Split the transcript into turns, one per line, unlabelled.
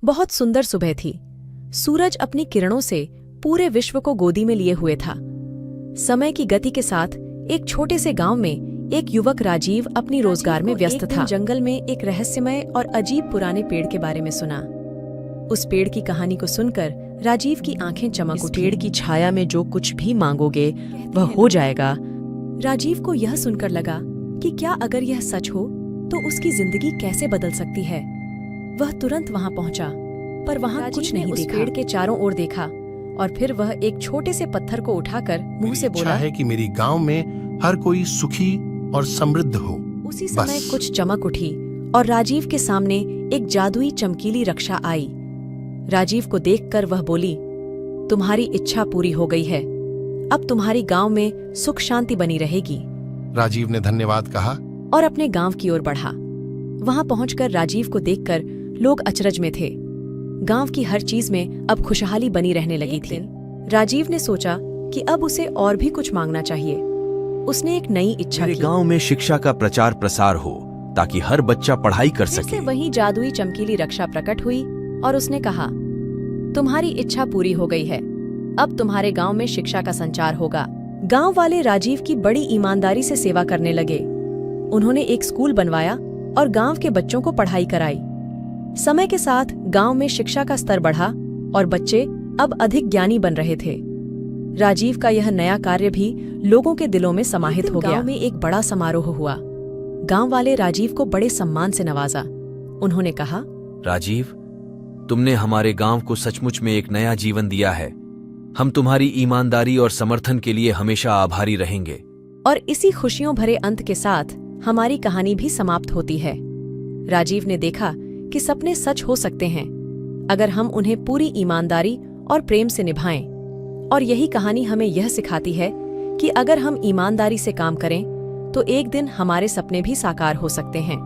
बहुत सुंदर सुबह थी। सूरज अपनी किरणों से पूरे विश्व को गोदी में लिए हुए था। समय की गति के साथ एक छोटे से गांव में एक युवक राजीव अपनी रोजगार में व्यस्त था। जंगल में एक रहस्यमय और अजीब पुराने पेड़ के बारे में सुना। उस पेड़ की कहानी को सुनकर राजीव की आंखें चमक उठी। पेड़ की छाया में जो कुछ भी मांगोगे वह हो जाएगा। राजीव को यह सुनकर लगा कि क्या अगर यह सच हो तो उसकी जिंदगी कैसे बदल सकती है। वह तुरंत वहां पहुंचा, पर वहां कुछ नहीं देखा। पेड़ के चारों ओर देखा और फिर वह एक छोटे से पत्थर को उठाकर मुंह से बोला,
है कि मेरी गांव में हर कोई सुखी और समृद्ध हो।
उसी समय कुछ चमक उठी और राजीव के सामने एक जादुई चमकीली रक्षा आई। राजीव को देखकर वह बोली, तुम्हारी इच्छा पूरी हो गई है, अब तुम्हारी गांव में सुख शांति बनी रहेगी।
राजीव ने धन्यवाद कहा
और अपने गांव की ओर बढ़ा। वहां पहुंचकर राजीव को देखकर लोग अचरज में थे। गांव की हर चीज में अब खुशहाली बनी रहने लगी थी। राजीव ने सोचा कि अब उसे और भी कुछ मांगना चाहिए। उसने एक नई इच्छा की।
गांव में शिक्षा का प्रचार प्रसार हो ताकि हर बच्चा पढ़ाई कर सके।
वही जादुई चमकीली रक्षा प्रकट हुई और उसने कहा, तुम्हारी इच्छा पूरी हो गई है, अब तुम्हारे गांव में शिक्षा का संचार होगा। गांव वाले राजीव की बड़ी ईमानदारी से सेवा करने लगे। उन्होंने एक स्कूल बनवाया और गांव के बच्चों को पढ़ाई कराई। समय के साथ गांव में शिक्षा का स्तर बढ़ा और बच्चे अब अधिक ज्ञानी बन रहे थे। राजीव का यह नया कार्य भी लोगों के दिलों में समाहित हो गया। गांव में एक बड़ा समारोह हुआ। गांव वाले राजीव को बड़े सम्मान से नवाजा। उन्होंने कहा,
राजीव, तुमने हमारे गांव को सचमुच में एक नया जीवन दिया है। हम तुम्हारी ईमानदारी और समर्थन के लिए हमेशा आभारी रहेंगे।
और इसी खुशियों भरे अंत के साथ हमारी कहानी भी समाप्त होती है। राजीव ने देखा कि सपने सच हो सकते हैं अगर हम उन्हें पूरी ईमानदारी और प्रेम से निभाएं। और यही कहानी हमें यह सिखाती है कि अगर हम ईमानदारी से काम करें तो एक दिन हमारे सपने भी साकार हो सकते हैं।